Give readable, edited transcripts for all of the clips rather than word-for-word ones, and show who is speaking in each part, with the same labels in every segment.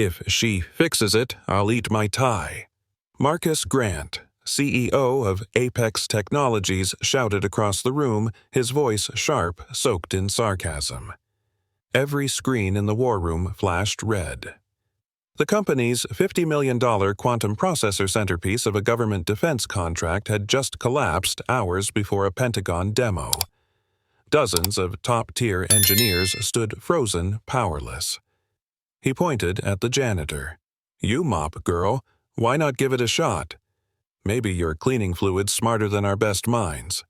Speaker 1: If she fixes it, I'll eat my tie. Marcus Grant, CEO of Apex Technologies, shouted across the room, his voice sharp, soaked in sarcasm. Every screen in the war room flashed red. The company's $50 million quantum processor centerpiece of a government defense contract had just collapsed hours before a Pentagon demo. Dozens of top-tier engineers stood frozen, powerless. He pointed at the janitor. "You mop, girl. Why not give it a shot? Maybe your cleaning fluid's smarter than our best minds."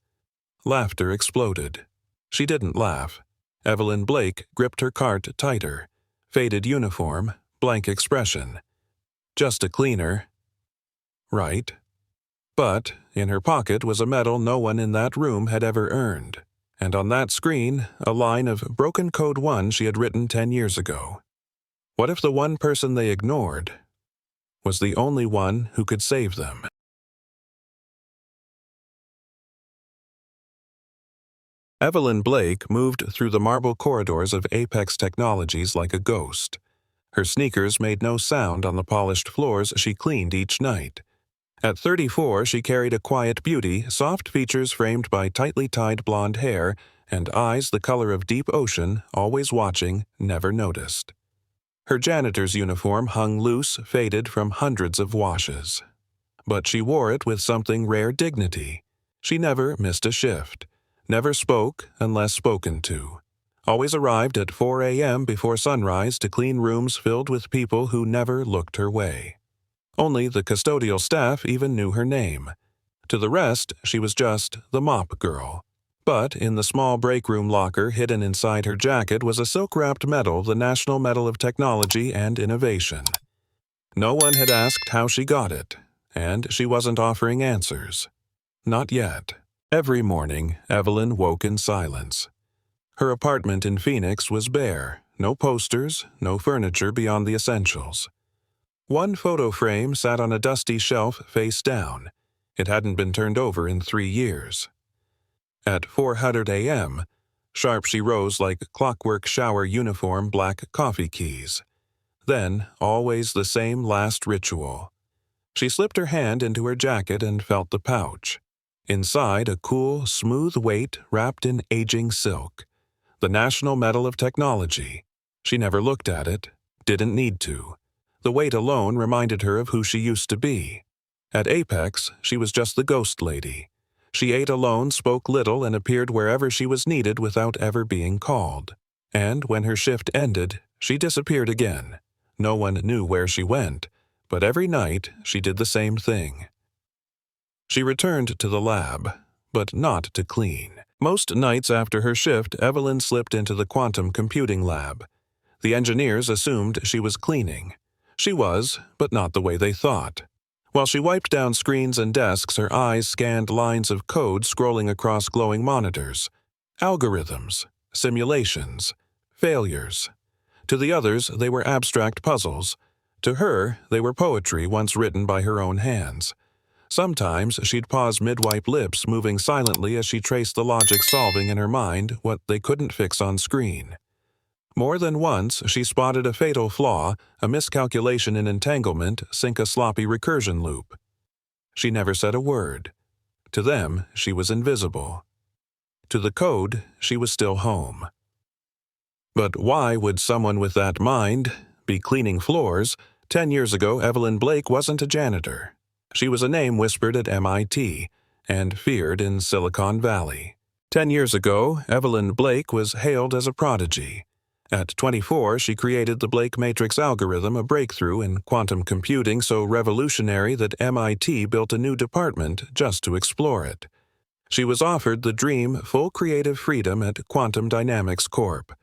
Speaker 1: Laughter exploded. She didn't laugh. Evelyn Blake gripped her cart tighter. Faded uniform, blank expression. Just a cleaner. Right. But in her pocket was a medal no one in that room had ever earned. And on that screen, a line of broken code 1 she had written 10 years ago. What if the one person they ignored was the only one who could save them? Evelyn Blake moved through the marble corridors of Apex Technologies like a ghost. Her sneakers made no sound on the polished floors she cleaned each night. At 34, she carried a quiet beauty, soft features framed by tightly tied blonde hair, and eyes the color of deep ocean, always watching, never noticed. Her janitor's uniform hung loose, faded from hundreds of washes. But she wore it with something rare dignity. She never missed a shift, never spoke unless spoken to, always arrived at 4 a.m. before sunrise to clean rooms filled with people who never looked her way. Only the custodial staff even knew her name. To the rest, she was just the mop girl. But in the small break room locker hidden inside her jacket was a silk-wrapped medal, the National Medal of Technology and Innovation. No one had asked how she got it, and she wasn't offering answers. Not yet. Every morning, Evelyn woke in silence. Her apartment in Phoenix was bare, no posters, no furniture beyond the essentials. One photo frame sat on a dusty shelf face down. It hadn't been turned over in 3 years. At 4:00 a.m., sharp she rose like clockwork shower uniform black coffee keys. Then, always the same last ritual. She slipped her hand into her jacket and felt the pouch. Inside, a cool, smooth weight wrapped in aging silk. The National Medal of Technology. She never looked at it, didn't need to. The weight alone reminded her of who she used to be. At Apex, she was just the ghost lady. She ate alone, spoke little, and appeared wherever she was needed without ever being called. And when her shift ended, she disappeared again. No one knew where she went, but every night she did the same thing. She returned to the lab, but not to clean. Most nights after her shift, Evelyn slipped into the quantum computing lab. The engineers assumed she was cleaning. She was, but not the way they thought. While she wiped down screens and desks, her eyes scanned lines of code scrolling across glowing monitors. Algorithms, simulations, failures. To the others, they were abstract puzzles. To her, they were poetry once written by her own hands. Sometimes she'd pause mid-wipe lips, moving silently as she traced the logic solving in her mind what they couldn't fix on screen. More than once, she spotted a fatal flaw, a miscalculation in entanglement, sink a sloppy recursion loop. She never said a word. To them, she was invisible. To the code, she was still home. But why would someone with that mind be cleaning floors? 10 years ago, Evelyn Blake wasn't a janitor. She was a name whispered at MIT and feared in Silicon Valley. 10 years ago, Evelyn Blake was hailed as a prodigy. At 24, she created the Blake matrix algorithm, a breakthrough in quantum computing so revolutionary that MIT built a new department just to explore it. She was offered the dream full creative freedom at Quantum Dynamics Corp.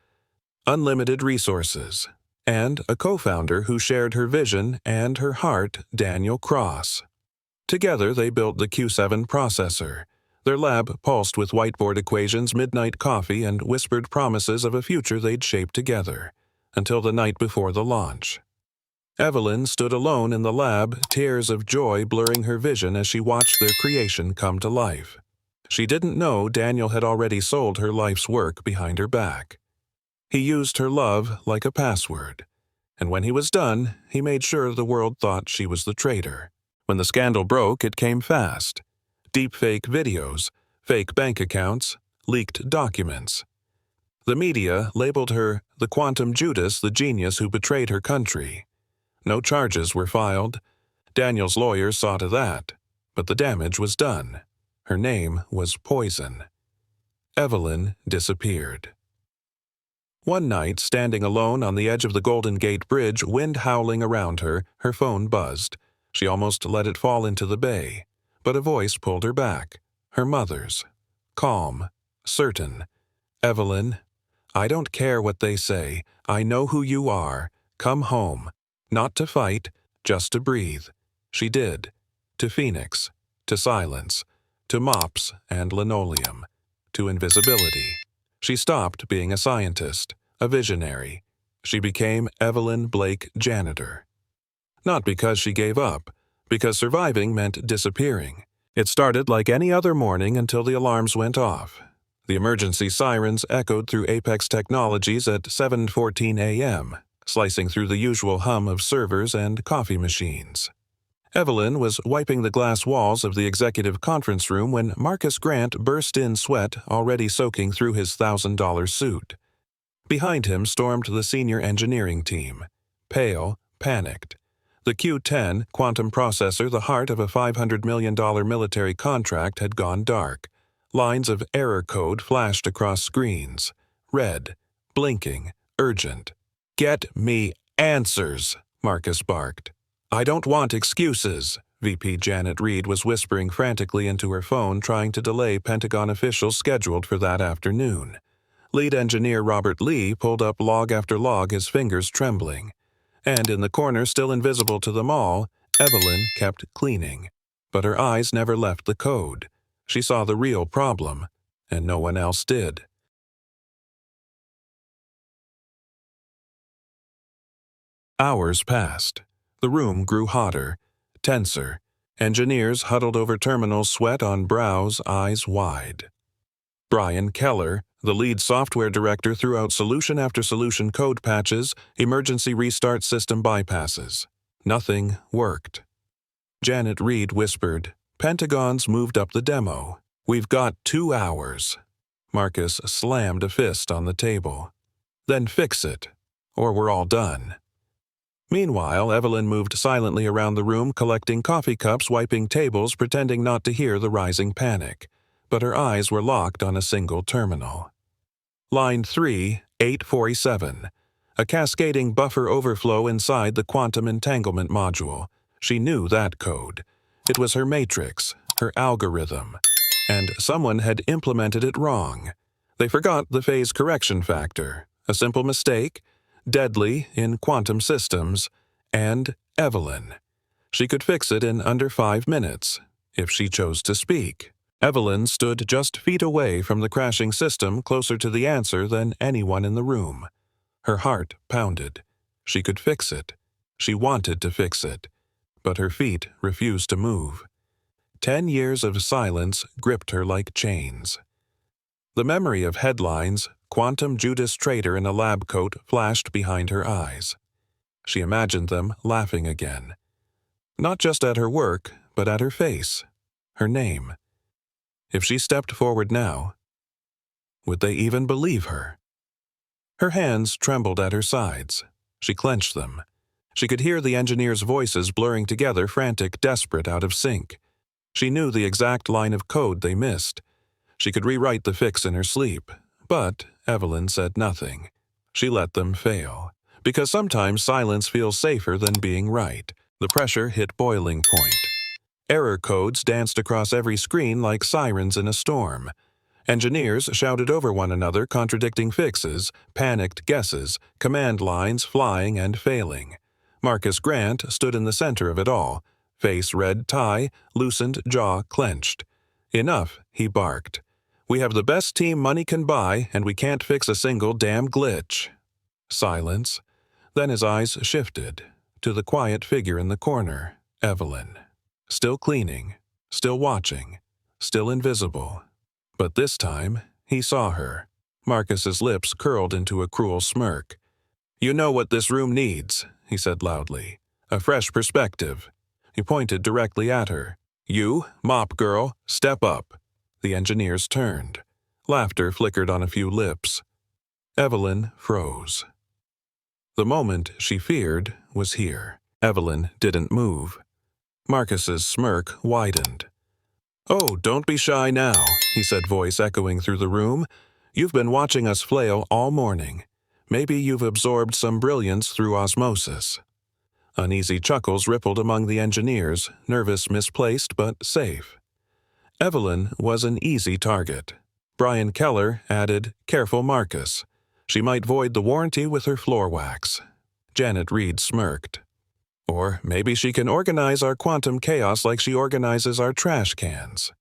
Speaker 1: Unlimited resources, and a co-founder who shared her vision and her heart, Daniel Cross. Together, they built the Q7 processor. Their lab pulsed with whiteboard equations, midnight coffee, and whispered promises of a future they'd shape together, until the night before the launch. Evelyn stood alone in the lab, tears of joy blurring her vision as she watched their creation come to life. She didn't know Daniel had already sold her life's work behind her back. He used her love like a password. And when he was done, he made sure the world thought she was the traitor. When the scandal broke, it came fast. Deepfake videos, fake bank accounts, leaked documents. The media labeled her the Quantum Judas, the genius who betrayed her country. No charges were filed. Daniel's lawyers saw to that. But the damage was done. Her name was poison. Evelyn disappeared. One night, standing alone on the edge of the Golden Gate Bridge, wind howling around her, her phone buzzed. She almost let it fall into the bay. But a voice pulled her back. Her mother's. Calm. Certain. Evelyn, I don't care what they say. I know who you are. Come home. Not to fight, just to breathe. She did. To Phoenix. To silence. To mops and linoleum. To invisibility. She stopped being a scientist, a visionary. She became Evelyn Blake Janitor. Not because she gave up, because surviving meant disappearing. It started like any other morning until the alarms went off. The emergency sirens echoed through Apex Technologies at 7:14 a.m., slicing through the usual hum of servers and coffee machines. Evelyn was wiping the glass walls of the executive conference room when Marcus Grant burst in, sweat already soaking through his $1,000 suit. Behind him stormed the senior engineering team. Pale, panicked. The Q-10 quantum processor, the heart of a $500 million military contract, had gone dark. Lines of error code flashed across screens. Red, blinking, urgent. "Get me answers," Marcus barked. "I don't want excuses," VP Janet Reed was whispering frantically into her phone, trying to delay Pentagon officials scheduled for that afternoon. Lead engineer Robert Lee pulled up log after log, his fingers trembling. And in the corner, still invisible to them all, Evelyn kept cleaning. But her eyes never left the code. She saw the real problem, and no one else did. Hours passed. The room grew hotter, tenser. Engineers huddled over terminals, sweat on brows, eyes wide. Brian Keller, the lead software director, threw out solution after solution code patches, emergency restart system bypasses. Nothing worked. Janet Reed whispered, "Pentagon's moved up the demo. We've got 2 hours." Marcus slammed a fist on the table. "Then fix it, or we're all done." Meanwhile, Evelyn moved silently around the room, collecting coffee cups, wiping tables, pretending not to hear the rising panic. But her eyes were locked on a single terminal. Line 3, 847. A cascading buffer overflow inside the quantum entanglement module. She knew that code. It was her matrix, her algorithm. And someone had implemented it wrong. They forgot the phase correction factor. A simple mistake, deadly in quantum systems, and Evelyn. She could fix it in under 5 minutes, if she chose to speak. Evelyn stood just feet away from the crashing system, closer to the answer than anyone in the room. Her heart pounded. She could fix it. She wanted to fix it. But her feet refused to move. 10 years of silence gripped her like chains. The memory of headlines, "Quantum Judas Traitor in a lab coat," flashed behind her eyes. She imagined them laughing again. Not just at her work, but at her face, her name. If she stepped forward now, would they even believe her? Her hands trembled at her sides. She clenched them. She could hear the engineers' voices blurring together, frantic, desperate, out of sync. She knew the exact line of code they missed. She could rewrite the fix in her sleep. But Evelyn said nothing. She let them fail. Because sometimes silence feels safer than being right. The pressure hit boiling point. Error codes danced across every screen like sirens in a storm. Engineers shouted over one another, contradicting fixes, panicked guesses, command lines flying and failing. Marcus Grant stood in the center of it all, face red tie, loosened jaw clenched. "Enough," he barked. "We have the best team money can buy, and we can't fix a single damn glitch." Silence. Then his eyes shifted to the quiet figure in the corner, Evelyn. Still cleaning, still watching, still invisible. But this time, he saw her. Marcus's lips curled into a cruel smirk. You know what this room needs, he said loudly. A fresh perspective. He pointed directly at her. You, mop girl, step up. The engineers turned. Laughter flickered on a few lips. Evelyn froze. The moment she feared was here. Evelyn didn't move. Marcus's smirk widened. Oh, don't be shy now, he said, voice echoing through the room. You've been watching us flail all morning. Maybe you've absorbed some brilliance through osmosis. Uneasy chuckles rippled among the engineers, nervous, misplaced, but safe. Evelyn was an easy target. Brian Keller added, Careful, Marcus. She might void the warranty with her floor wax. Janet Reed smirked. Or maybe she can organize our quantum chaos like she organizes our trash cans.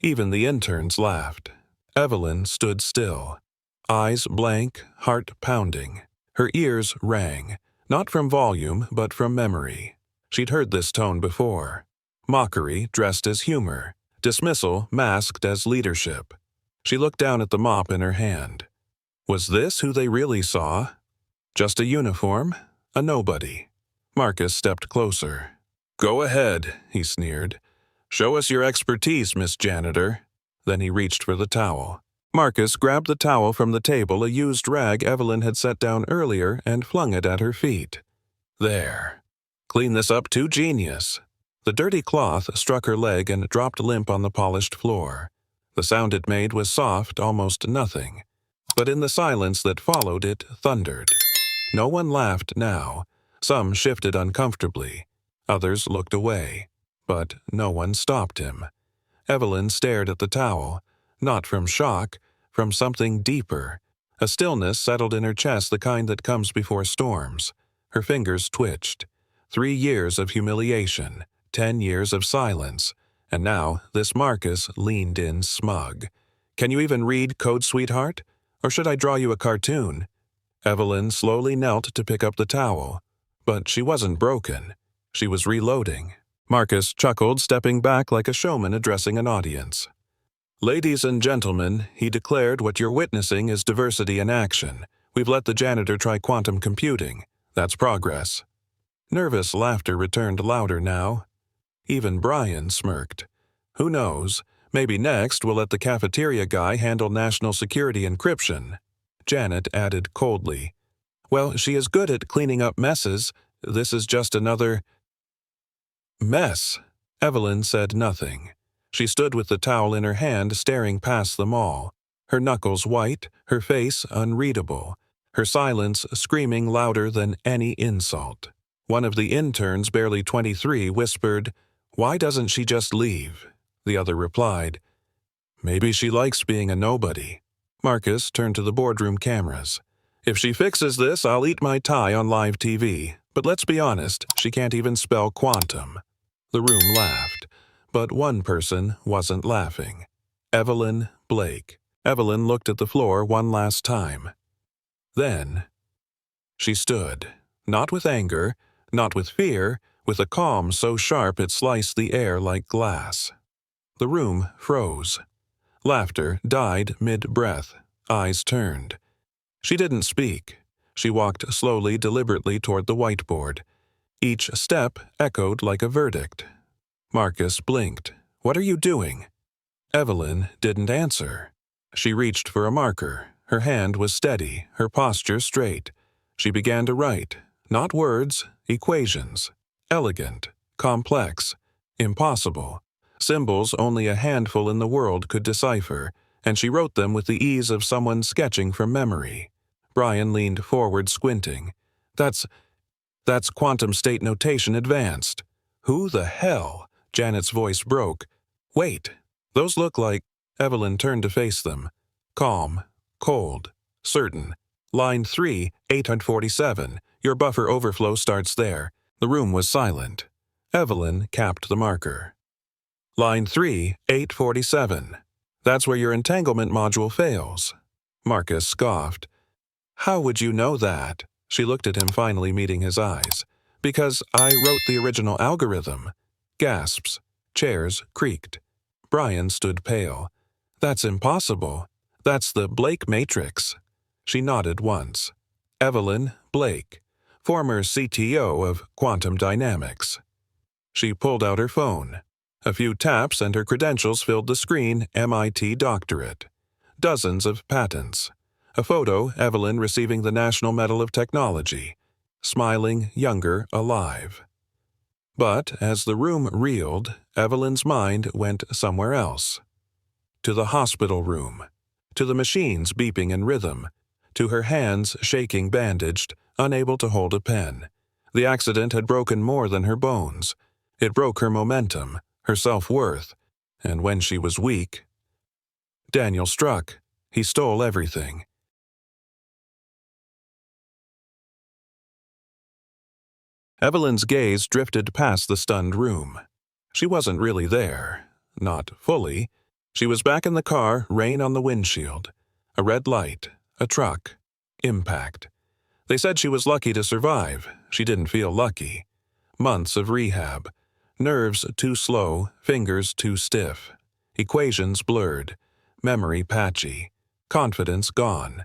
Speaker 1: Even the interns laughed. Evelyn stood still. Eyes blank, heart pounding. Her ears rang, not from volume, but from memory. She'd heard this tone before. Mockery dressed as humor. Dismissal masked as leadership. She looked down at the mop in her hand. Was this who they really saw? Just a uniform? A nobody. Marcus stepped closer. Go ahead, he sneered. Show us your expertise, Miss Janitor. Then he reached for the towel. Marcus grabbed the towel from the table, a used rag Evelyn had set down earlier, and flung it at her feet. There. Clean this up too, genius. The dirty cloth struck her leg and dropped limp on the polished floor. The sound it made was soft, almost nothing. But in the silence that followed it thundered. No one laughed now. Some shifted uncomfortably. Others looked away. But no one stopped him. Evelyn stared at the towel, not from shock, from something deeper. A stillness settled in her chest, the kind that comes before storms. Her fingers twitched. 3 years of humiliation, 10 years of silence, and now this Marcus leaned in smug. Can you even read Code Sweetheart? Or should I draw you a cartoon? Evelyn slowly knelt to pick up the towel. But she wasn't broken. She was reloading. Marcus chuckled, stepping back like a showman addressing an audience. Ladies and gentlemen, he declared, what you're witnessing is diversity in action. We've let the janitor try quantum computing. That's progress. Nervous laughter returned louder now. Even Brian smirked. Who knows? Maybe next we'll let the cafeteria guy handle national security encryption. Janet added coldly. Well, she is good at cleaning up messes. This is just another mess. Evelyn said nothing. She stood with the towel in her hand, staring past them all. Her knuckles white, her face unreadable. Her silence screaming louder than any insult. One of the interns, barely 23, whispered, Why doesn't she just leave? The other replied, Maybe she likes being a nobody. Marcus turned to the boardroom cameras. If she fixes this, I'll eat my tie on live TV. But let's be honest, she can't even spell quantum. The room laughed, but one person wasn't laughing. Evelyn Blake. Evelyn looked at the floor one last time. Then she stood, not with anger, not with fear, with a calm so sharp it sliced the air like glass. The room froze. Laughter died mid-breath. Eyes turned. She didn't speak. She walked slowly, deliberately toward the whiteboard. Each step echoed like a verdict. Marcus blinked. What are you doing? Evelyn didn't answer. She reached for a marker. Her hand was steady, her posture straight. She began to write. Not words, equations. Elegant, complex, impossible. Symbols only a handful in the world could decipher, and she wrote them with the ease of someone sketching from memory. Brian leaned forward, squinting. That's quantum state notation advanced. Who the hell? Janet's voice broke. Wait, those look like... Evelyn turned to face them. Calm, cold, certain. Line 3, 847. Your buffer overflow starts there. The room was silent. Evelyn capped the marker. Line 3, 847. That's where your entanglement module fails. Marcus scoffed. How would you know that? She looked at him, finally meeting his eyes. Because I wrote the original algorithm. Gasps. Chairs creaked. Brian stood pale. That's impossible. That's the Blake matrix. She nodded once. Evelyn Blake, former CTO of Quantum Dynamics. She pulled out her phone. A few taps and her credentials filled the screen. MIT doctorate. Dozens of patents. A photo, Evelyn receiving the National Medal of Technology. Smiling, younger, alive. But as the room reeled, Evelyn's mind went somewhere else. To the hospital room. To the machines beeping in rhythm. To her hands shaking bandaged, unable to hold a pen. The accident had broken more than her bones. It broke her momentum, her self-worth, and when she was weak... Daniel struck. He stole everything. Evelyn's gaze drifted past the stunned room. She wasn't really there. Not fully. She was back in the car, rain on the windshield. A red light. A truck. Impact. They said she was lucky to survive. She didn't feel lucky. Months of rehab. Nerves too slow, fingers too stiff. Equations blurred. Memory patchy. Confidence gone.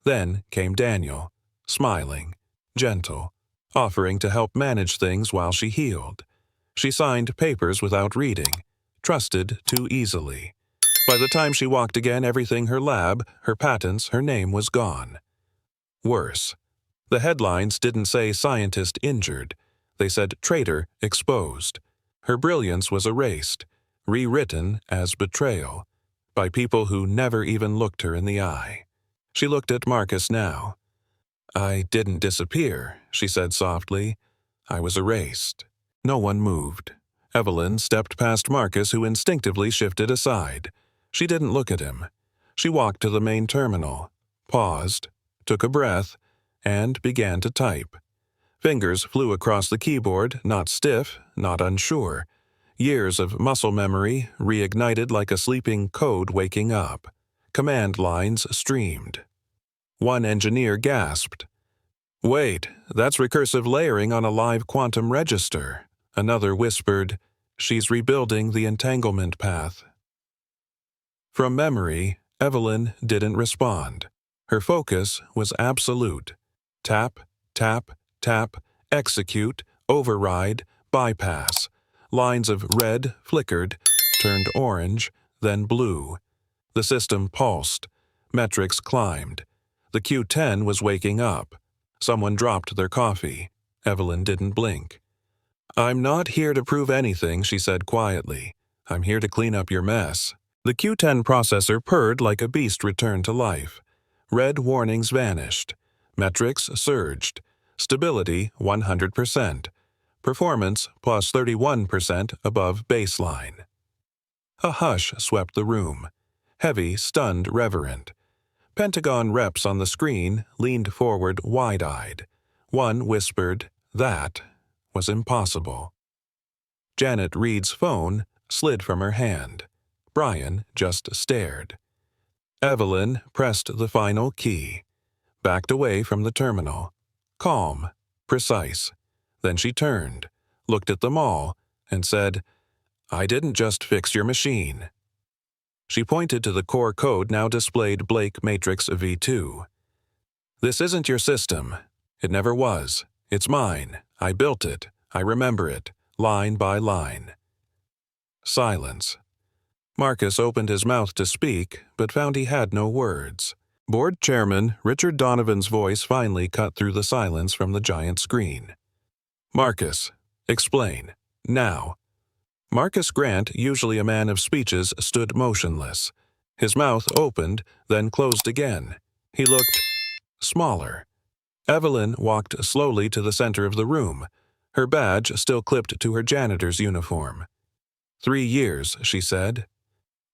Speaker 1: Then came Daniel, smiling, gentle, offering to help manage things while she healed. She signed papers without reading, trusted too easily. By the time she walked again, everything, her lab, her patents, her name was gone. Worse. The headlines didn't say scientist injured. They said traitor exposed. Her brilliance was erased, rewritten as betrayal, by people who never even looked her in the eye. She looked at Marcus now. "I didn't disappear," she said softly. "I was erased." No one moved. Evelyn stepped past Marcus, who instinctively shifted aside. She didn't look at him. She walked to the main terminal, paused, took a breath, and began to type. Fingers flew across the keyboard, not stiff, not unsure. Years of muscle memory reignited like a sleeping code waking up. Command lines streamed. One engineer gasped. "Wait, that's recursive layering on a live quantum register." Another whispered, "She's rebuilding the entanglement path." From memory, Evelyn didn't respond. Her focus was absolute. Tap, tap, tap, execute, override, bypass. Lines of red flickered, turned orange, then blue. The system pulsed. Metrics climbed. The Q10 was waking up. Someone dropped their coffee. Evelyn didn't blink. "I'm not here to prove anything," she said quietly. "I'm here to clean up your mess." The Q10 processor purred like a beast returned to life. Red warnings vanished. Metrics surged. Stability 100%. Performance plus 31% above baseline. A hush swept the room. Heavy, stunned, reverent. Pentagon reps on the screen leaned forward wide-eyed. One whispered, "That was impossible." Janet Reed's phone slid from her hand. Brian just stared. Evelyn pressed the final key. Backed away from the terminal. Calm, precise. Then she turned, looked at them all, and said, "I didn't just fix your machine." She pointed to the core code now displayed Blake Matrix V2. "This isn't your system. It never was. It's mine. I built it. I remember it, line by line." Silence. Marcus opened his mouth to speak, but found he had no words. Board Chairman Richard Donovan's voice finally cut through the silence from the giant screen. "Marcus, explain. Now." Marcus Grant, usually a man of speeches, stood motionless. His mouth opened, then closed again. He looked smaller. Evelyn walked slowly to the center of the room, her badge still clipped to her janitor's uniform. 3 years, she said.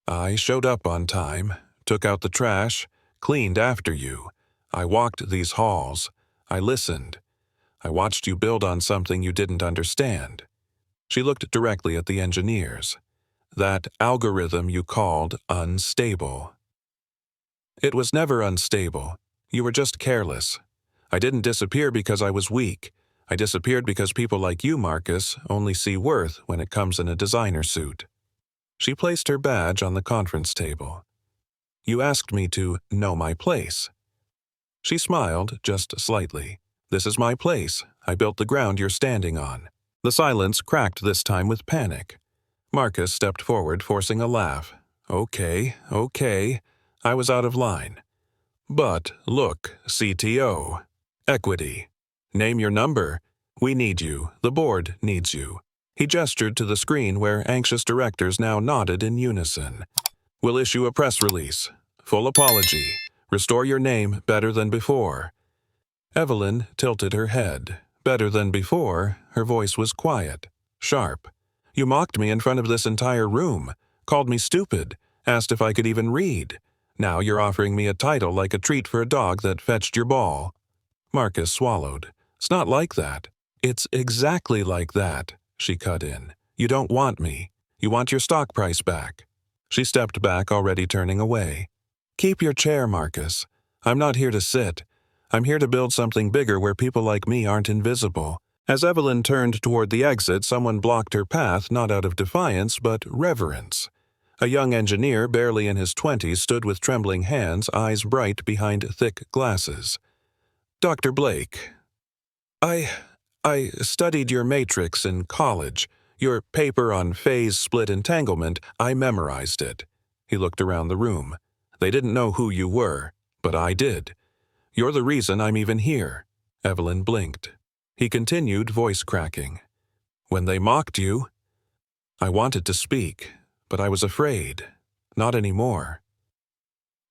Speaker 1: "I showed up on time, took out the trash, cleaned after you. I walked these halls. I listened. I watched you build on something you didn't understand." She looked directly at the engineers. "That algorithm you called unstable." "It was never unstable. You were just careless. I didn't disappear because I was weak. I disappeared because people like you, Marcus, only see worth when it comes in a designer suit." She placed her badge on the conference table. "You asked me to know my place." She smiled just slightly. This is my place. I built the ground you're standing on. The silence cracked this time with panic. Marcus stepped forward, forcing a laugh. Okay. I was out of line. But look, CTO. Equity. Name your number. We need you. The board needs you. He gestured to the screen where anxious directors now nodded in unison. We'll issue a press release. Full apology. Restore your name better than before. Evelyn tilted her head. Better than before, her voice was quiet, sharp. You mocked me in front of this entire room, called me stupid, asked if I could even read. Now you're offering me a title like a treat for a dog that fetched your ball. Marcus swallowed. It's not like that. It's exactly like that, she cut in. You don't want me. You want your stock price back. She stepped back, already turning away. Keep your chair, Marcus. I'm not here to sit. I'm here to build something bigger where people like me aren't invisible. As Evelyn turned toward the exit, someone blocked her path, not out of defiance, but reverence. A young engineer, barely in his 20s, stood with trembling hands, eyes bright behind thick glasses. Dr. Blake, I studied your matrix in college. Your paper on phase split entanglement, I memorized it. He looked around the room. They didn't know who you were, but I did. You're the reason I'm even here. Evelyn blinked. He continued, voice cracking. When they mocked you, I wanted to speak, but I was afraid. Not anymore.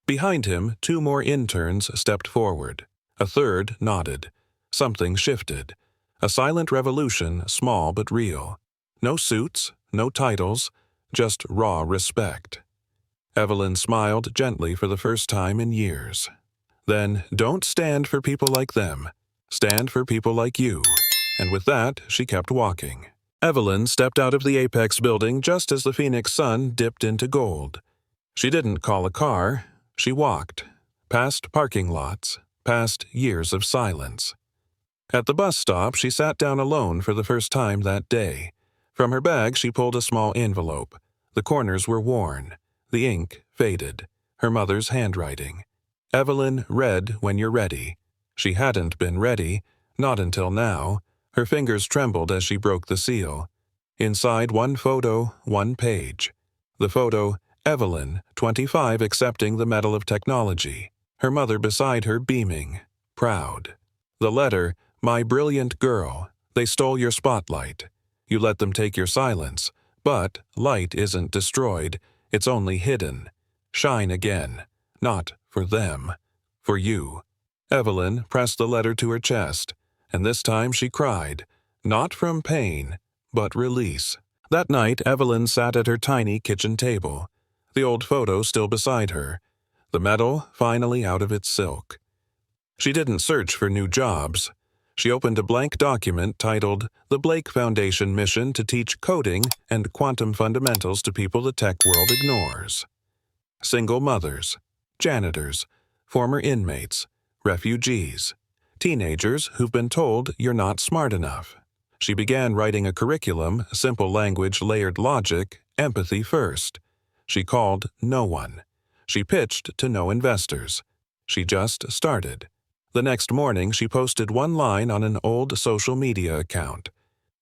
Speaker 1: Behind him, 2 more interns stepped forward. A third nodded. Something shifted. A silent revolution, small but real. No suits, no titles, just raw respect. Evelyn smiled gently for the first time in years. Then, don't stand for people like them. Stand for people like you. And with that, she kept walking. Evelyn stepped out of the Apex building just as the Phoenix sun dipped into gold. She didn't call a car. She walked. Past parking lots. Past years of silence. At the bus stop, she sat down alone for the first time that day. From her bag, she pulled a small envelope. The corners were worn. The ink faded. Her mother's handwriting. Evelyn read when you're ready. She hadn't been ready, not until now. Her fingers trembled as she broke the seal. Inside, 1 photo, 1 page. The photo, Evelyn, 25, accepting the Medal of Technology. Her mother beside her beaming, proud. The letter, my brilliant girl, they stole your spotlight. You let them take your silence, but light isn't destroyed, it's only hidden. Shine again, not for them, for you. Evelyn pressed the letter to her chest, and this time she cried, not from pain, but release. That night, Evelyn sat at her tiny kitchen table, the old photo still beside her, the medal finally out of its silk. She didn't search for new jobs. She opened a blank document titled The Blake Foundation Mission to Teach Coding and Quantum Fundamentals to People the Tech World Ignores. Single mothers, janitors, former inmates, refugees, teenagers who've been told you're not smart enough. She began writing a curriculum, simple language, layered logic, empathy first. She called no one. She pitched to no investors. She just started. The next morning, she posted 1 line on an old social media account.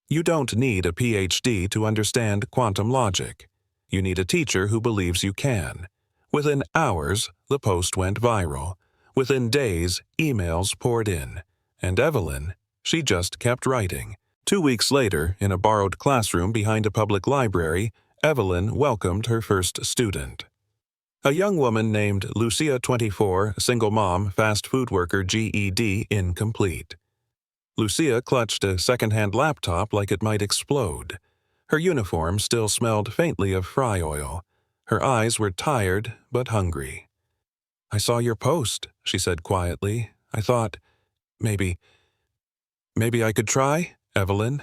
Speaker 1: You don't need a PhD to understand quantum logic. You need a teacher who believes you can. Within hours, the post went viral. Within days, emails poured in. And Evelyn, she just kept writing. 2 weeks later, in a borrowed classroom behind a public library, Evelyn welcomed her first student. A young woman named Lucia, 24, single mom, fast food worker, GED incomplete. Lucia clutched a second-hand laptop like it might explode. Her uniform still smelled faintly of fry oil. Her eyes were tired but hungry. I saw your post, she said quietly. I thought, maybe I could try, Evelyn?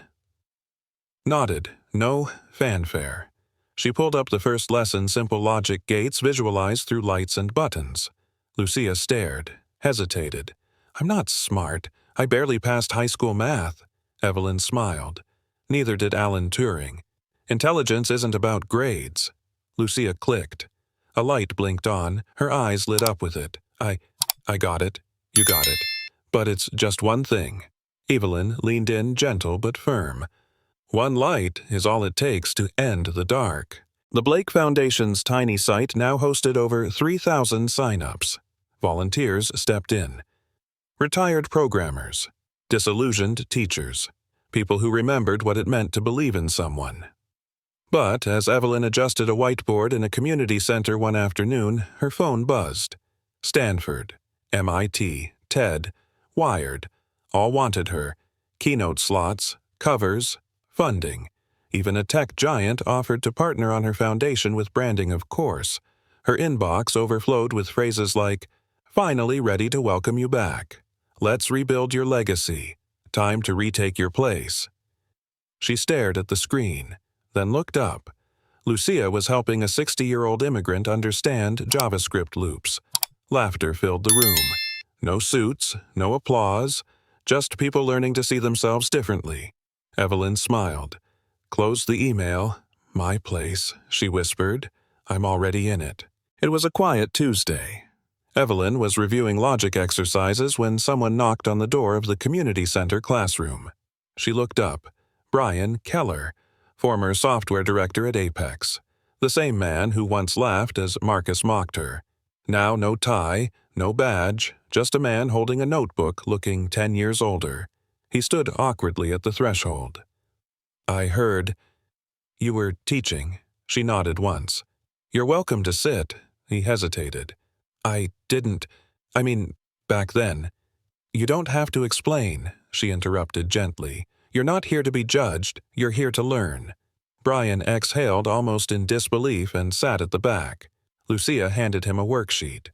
Speaker 1: Nodded, no fanfare. She pulled up the first lesson, simple logic gates visualized through lights and buttons. Lucia stared, hesitated. I'm not smart. I barely passed high school math. Evelyn smiled. Neither did Alan Turing. Intelligence isn't about grades. Lucia clicked. A light blinked on. Her eyes lit up with it. I got it. You got it. But it's just one thing. Evelyn leaned in, gentle but firm. One light is all it takes to end the dark. The Blake Foundation's tiny site now hosted over 3,000 sign-ups. Volunteers stepped in. Retired programmers, disillusioned teachers, people who remembered what it meant to believe in someone. But as Evelyn adjusted a whiteboard in a community center one afternoon, her phone buzzed. Stanford, MIT, TED, Wired, all wanted her. Keynote slots, covers, funding. Even a tech giant offered to partner on her foundation with branding, of course. Her inbox overflowed with phrases like, "Finally ready to welcome you back. Let's rebuild your legacy. Time to retake your place." She stared at the screen, then looked up. Lucia was helping a 60-year-old immigrant understand JavaScript loops. Laughter filled the room. No suits, no applause, just people learning to see themselves differently. Evelyn smiled. "Close the email. My place," she whispered. "I'm already in it." It was a quiet Tuesday. Evelyn was reviewing logic exercises when someone knocked on the door of the community center classroom. She looked up. Brian Keller, former software director at Apex. The same man who once laughed as Marcus mocked her. Now no tie, no badge, just a man holding a notebook looking 10 years older. He stood awkwardly at the threshold. "I heard you were teaching." She nodded once. "You're welcome to sit." He hesitated. "I mean, back then." "You don't have to explain," she interrupted gently. "You're not here to be judged, you're here to learn." Brian exhaled almost in disbelief and sat at the back. Lucia handed him a worksheet.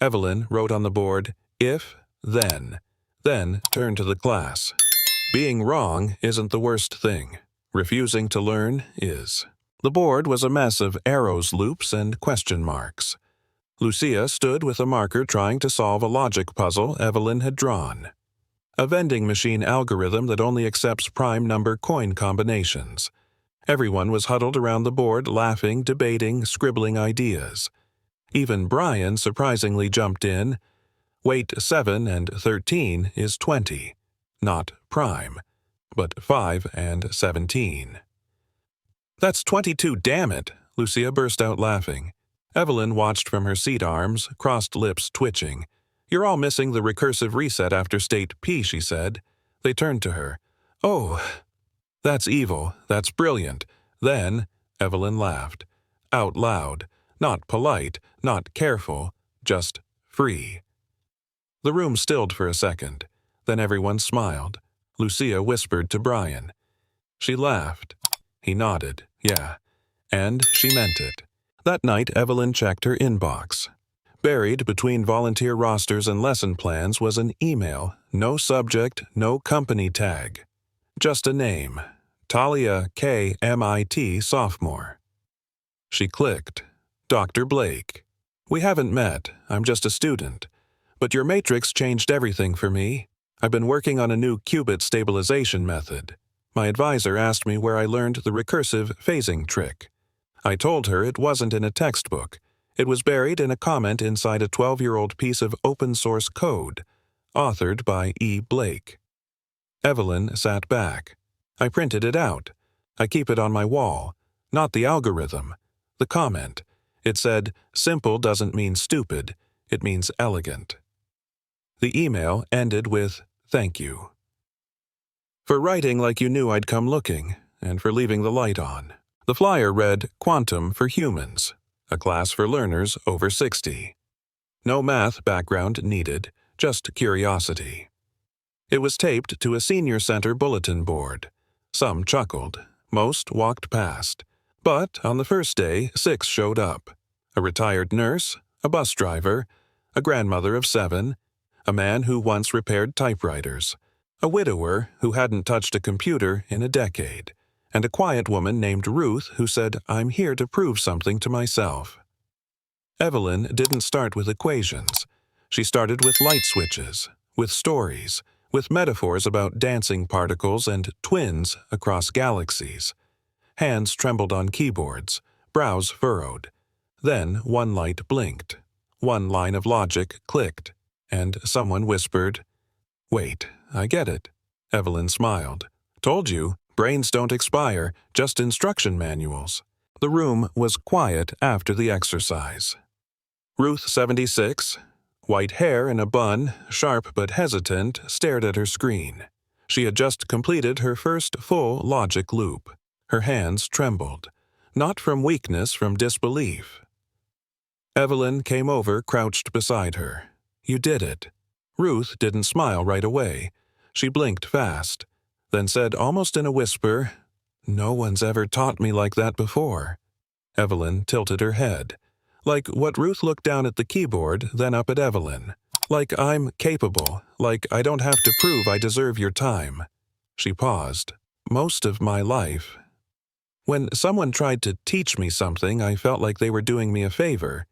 Speaker 1: Evelyn wrote on the board, "If, then turned to the class. Being wrong isn't the worst thing. Refusing to learn is." The board was a mess of arrows, loops, and question marks. Lucia stood with a marker trying to solve a logic puzzle Evelyn had drawn. A vending machine algorithm that only accepts prime number coin combinations. Everyone was huddled around the board, laughing, debating, scribbling ideas. Even Brian surprisingly jumped in. Weight 7 and 13 is 20, not prime, but 5 and 17. "That's 22, damn it!" Lucia burst out laughing. Evelyn watched from her seat arms, crossed lips twitching. "You're all missing the recursive reset after state P," she said. They turned to her. "Oh, that's evil. That's brilliant." Then Evelyn laughed. Out loud. Not polite, not careful, just free. The room stilled for a second. Then everyone smiled. Lucia whispered to Brian. She laughed. He nodded. Yeah. And she meant it. That night, Evelyn checked her inbox. Buried between volunteer rosters and lesson plans was an email, no subject, no company tag. Just a name. Talia K. MIT sophomore. She clicked. "Dr. Blake. We haven't met, I'm just a student. But your matrix changed everything for me. I've been working on a new qubit stabilization method. My advisor asked me where I learned the recursive phasing trick. I told her it wasn't in a textbook. It was buried in a comment inside a 12-year-old piece of open-source code, authored by E. Blake." Evelyn sat back. "I printed it out. I keep it on my wall. Not the algorithm. The comment. It said, 'Simple doesn't mean stupid. It means elegant.'" The email ended with, "Thank you. For writing like you knew I'd come looking, and for leaving the light on." The flyer read, "Quantum for Humans. A class for learners over 60. No math background needed, just curiosity." It was taped to a senior center bulletin board. Some chuckled. Most walked past. But on the first day, 6 showed up. A retired nurse, a bus driver, a grandmother of 7, a man who once repaired typewriters, a widower who hadn't touched a computer in a decade, and a quiet woman named Ruth who said, "I'm here to prove something to myself." Evelyn didn't start with equations. She started with light switches, with stories, with metaphors about dancing particles and twins across galaxies. Hands trembled on keyboards, brows furrowed. Then one light blinked. One line of logic clicked. and someone whispered, "Wait, I get it." Evelyn smiled. "Told you, brains don't expire, just instruction manuals." The room was quiet after the exercise. Ruth, 76, white hair in a bun, sharp but hesitant, stared at her screen. She had just completed her first full logic loop. Her hands trembled, not from weakness, from disbelief. Evelyn came over, crouched beside her. "You did it." Ruth didn't smile right away. She blinked fast, then said almost in a whisper, "No one's ever taught me like that before." Evelyn tilted her head. Like what Ruth looked down at the keyboard, then up at Evelyn. Like I'm capable, like I don't have to prove I deserve your time. She paused. "Most of my life. When someone tried to teach me something, I felt like they were doing me a favor.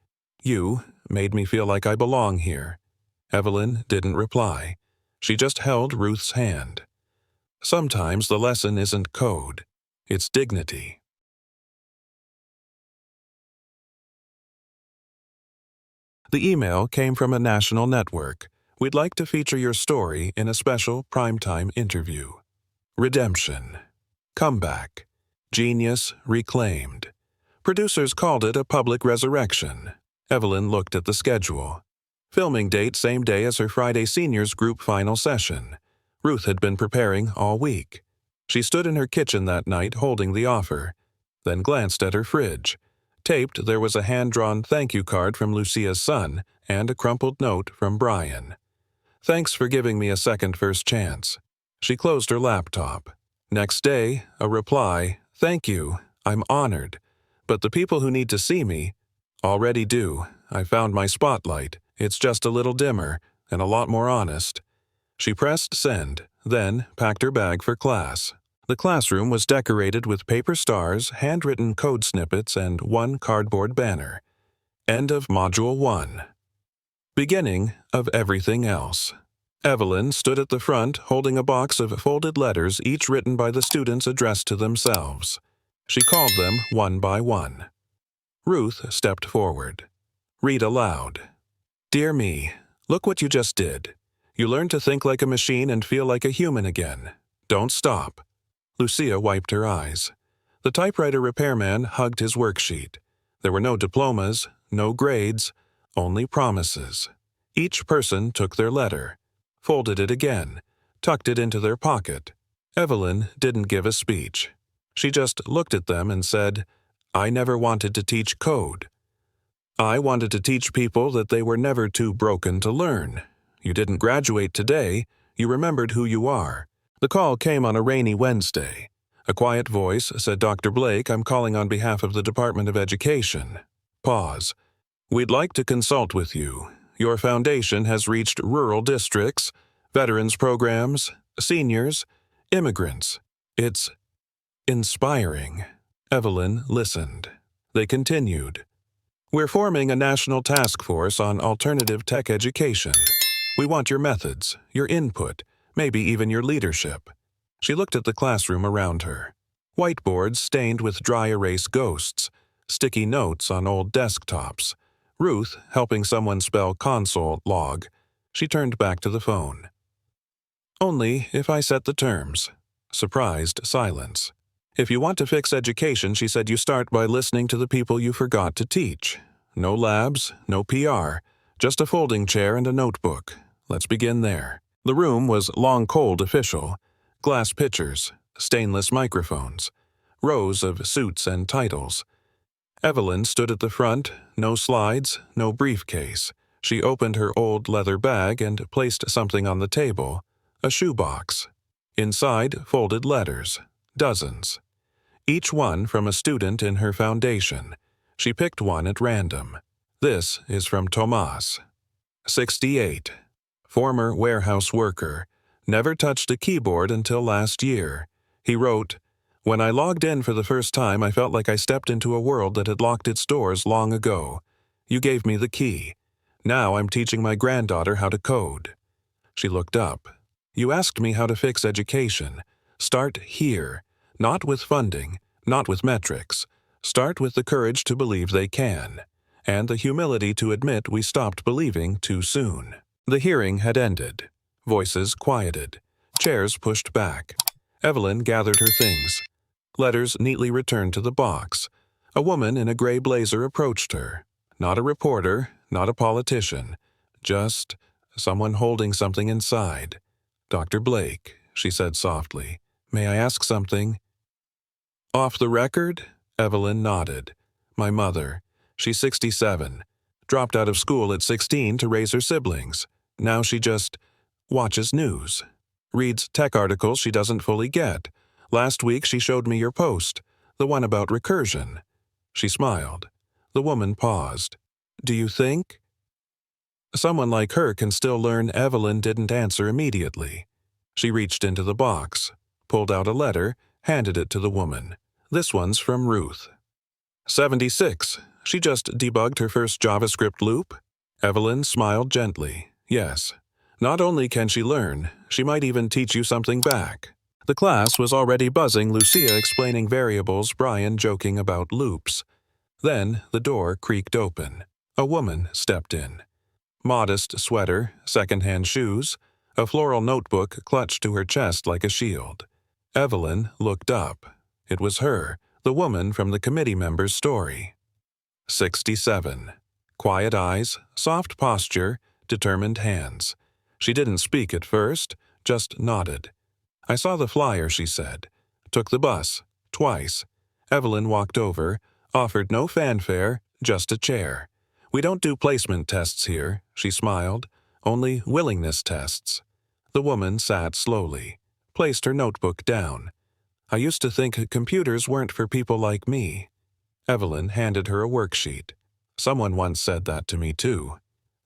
Speaker 1: You made me feel like I belong here." Evelyn didn't reply. She just held Ruth's hand. Sometimes the lesson isn't code, it's dignity. The email came from a national network. "We'd like to feature your story in a special primetime interview." Redemption. Comeback. Genius reclaimed. Producers called it a public resurrection. Evelyn looked at the schedule. Filming date same day as her Friday seniors group final session. Ruth had been preparing all week. She stood in her kitchen that night holding the offer, then glanced at her fridge. Taped, there was a hand-drawn thank you card from Lucia's son and a crumpled note from Brian. "Thanks for giving me a second first chance." She closed her laptop. Next day, a reply, "Thank you, I'm honored. But the people who need to see me already do. I found my spotlight. It's just a little dimmer and a lot more honest." She pressed send, then packed her bag for class. The classroom was decorated with paper stars, handwritten code snippets, and one cardboard banner. End of Module 1. Beginning of everything else. Evelyn stood at the front holding a box of folded letters, each written by the students addressed to themselves. She called them one by one. Ruth stepped forward. Read aloud. "Dear me, look what you just did. You learned to think like a machine and feel like a human again. Don't stop." Lucia wiped her eyes. The typewriter repairman hugged his worksheet. There were no diplomas, no grades, only promises. Each person took their letter, folded it again, tucked it into their pocket. Evelyn didn't give a speech. She just looked at them and said, "I never wanted to teach code. I wanted to teach people that they were never too broken to learn. You didn't graduate today, you remembered who you are." The call came on a rainy Wednesday. A quiet voice said, "Dr. Blake, I'm calling on behalf of the Department of Education." Pause. "We'd like to consult with you. Your foundation has reached rural districts, veterans programs, seniors, immigrants. It's inspiring." Evelyn listened. They continued. "We're forming a national task force on alternative tech education. We want your methods, your input, maybe even your leadership." She looked at the classroom around her. Whiteboards stained with dry erase ghosts, sticky notes on old desktops. Ruth helping someone spell console log. She turned back to the phone. "Only if I set the terms." Surprised silence. "If you want to fix education," she said, "you start by listening to the people you forgot to teach. No labs, no PR, just a folding chair and a notebook. Let's begin there." The room was long cold official. Glass pitchers, stainless microphones, rows of suits and titles. Evelyn stood at the front, no slides, no briefcase. She opened her old leather bag and placed something on the table, a shoebox. Inside, folded letters, dozens. Each one from a student in her foundation. She picked one at random. This is from Tomas. 68. Former warehouse worker. Never touched a keyboard until last year. He wrote, "When I logged in for the first time, I felt like I stepped into a world that had locked its doors long ago. You gave me the key. Now I'm teaching my granddaughter how to code." She looked up. "You asked me how to fix education. Start here. Not with funding, not with metrics. Start with the courage to believe they can, and the humility to admit we stopped believing too soon." The hearing had ended. Voices quieted. Chairs pushed back. Evelyn gathered her things. Letters neatly returned to the box. A woman in a gray blazer approached her. Not a reporter, not a politician. Just someone holding something inside. "Dr. Blake," she said softly. "May I ask something?" "Off the record?" Evelyn nodded. "My mother. She's 67. Dropped out of school at 16 to raise her siblings. Now she just watches news. Reads tech articles she doesn't fully get. Last week she showed me your post, the one about recursion." She smiled. The woman paused. "Do you think?" Someone like her can still learn. Evelyn didn't answer immediately. She reached into the box, pulled out a letter, handed it to the woman. "This one's from Ruth. 76. She just debugged her first JavaScript loop?" Evelyn smiled gently. "Yes. Not only can she learn, she might even teach you something back." The class was already buzzing, Lucia explaining variables, Brian joking about loops. Then the door creaked open. A woman stepped in. Modest sweater, second-hand shoes, a floral notebook clutched to her chest like a shield. Evelyn looked up. It was her, the woman from the committee member's story. 67. Quiet eyes, soft posture, determined hands. She didn't speak at first, just nodded. "I saw the flyer," she said. "Took the bus. Twice." Evelyn walked over, offered no fanfare, just a chair. "We don't do placement tests here," she smiled. "Only willingness tests." The woman sat slowly, placed her notebook down. "I used to think computers weren't for people like me." Evelyn handed her a worksheet. "Someone once said that to me too."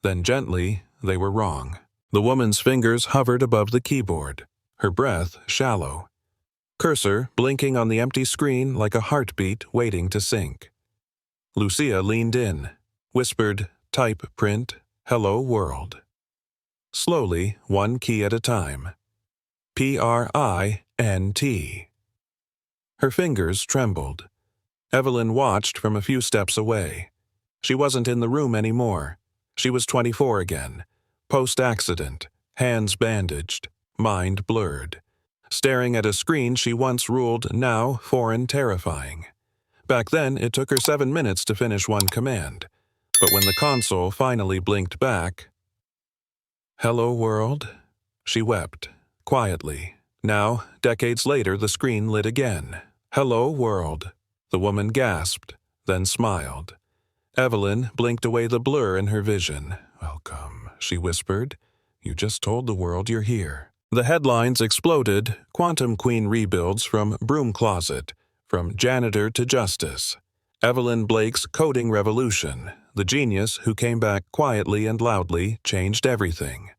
Speaker 1: Then gently, they were wrong. The woman's fingers hovered above the keyboard, her breath shallow. Cursor blinking on the empty screen like a heartbeat waiting to sink. Lucia leaned in, whispered, "Type, print, hello world." Slowly, one key at a time. PRINT. Her fingers trembled. Evelyn watched from a few steps away. She wasn't in the room anymore. She was 24 again. Post-accident, hands bandaged, mind blurred. Staring at a screen she once ruled, now foreign terrifying. Back then, it took her 7 minutes to finish one command. But when the console finally blinked back, "Hello, world," she wept, quietly. Now, decades later, the screen lit again. "Hello, world." The woman gasped, then smiled. Evelyn blinked away the blur in her vision. "Welcome," she whispered. "You just told the world you're here." The headlines exploded. Quantum Queen rebuilds from broom closet, from janitor to justice. Evelyn Blake's coding revolution, the genius who came back quietly and loudly, changed everything.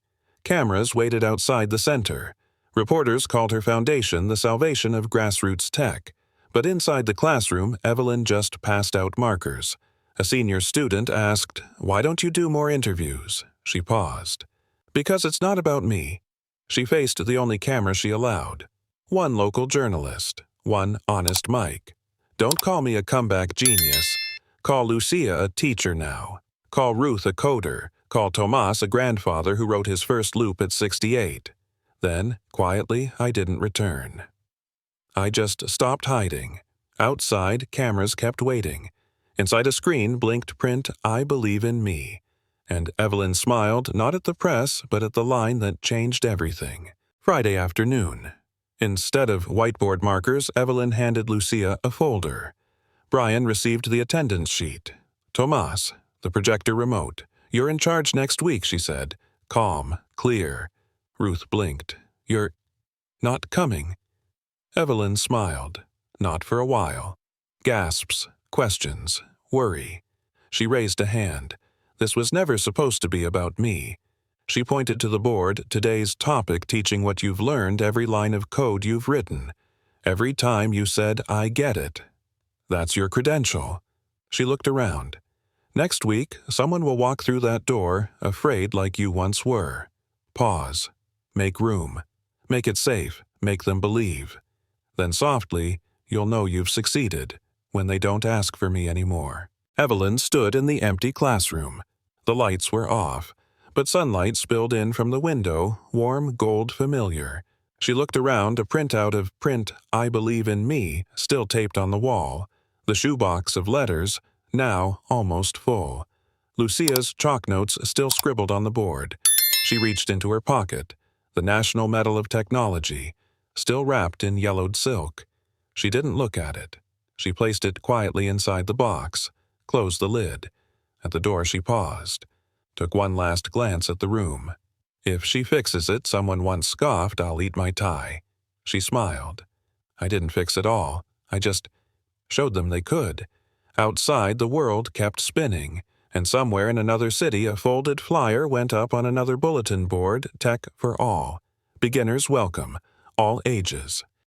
Speaker 1: Cameras waited outside the center. Reporters called her foundation the salvation of grassroots tech. But inside the classroom, Evelyn just passed out markers. A senior student asked, "Why don't you do more interviews?" She paused. "Because it's not about me." She faced the only camera she allowed. One local journalist, one honest mic. "Don't call me a comeback genius. Call Lucia a teacher now. Call Ruth a coder. Call Tomas a grandfather who wrote his first loop at 68. Then, quietly, I didn't return. I just stopped hiding. Outside, cameras kept waiting. Inside a screen blinked print, "I believe in me." And Evelyn smiled, not at the press, but at the line that changed everything. Friday afternoon. Instead of whiteboard markers, Evelyn handed Lucia a folder. Brian received the attendance sheet. "Tomas, the projector remote. You're in charge next week," she said. Calm, clear. Ruth blinked. "You're not coming?" Evelyn smiled. Not for a while. Gasps, questions, worry. She raised a hand. "This was never supposed to be about me." She pointed to the board, "Today's topic, teaching what you've learned, every line of code you've written. Every time you said, 'I get it.' That's your credential." She looked around. "Next week, someone will walk through that door, afraid like you once were. Pause. Make room. Make it safe. Make them believe. Then softly, you'll know you've succeeded, when they don't ask for me anymore." Evelyn stood in the empty classroom. The lights were off. but sunlight spilled in from the window, warm gold familiar. She looked around, a printout of print "I Believe in Me" still taped on the wall, the shoebox of letters, now almost full. Lucia's chalk notes still scribbled on the board. She reached into her pocket, the National Medal of Technology, still wrapped in yellowed silk. She didn't look at it. She placed it quietly inside the box, closed the lid. At the door she paused, took one last glance at the room. If she fixes it, someone once scoffed, I'll eat my tie. She smiled. I didn't fix it all. I just showed them they could. Outside, the world kept spinning, and somewhere in another city a folded flyer went up on another bulletin board, Tech for All. Beginners welcome, all ages.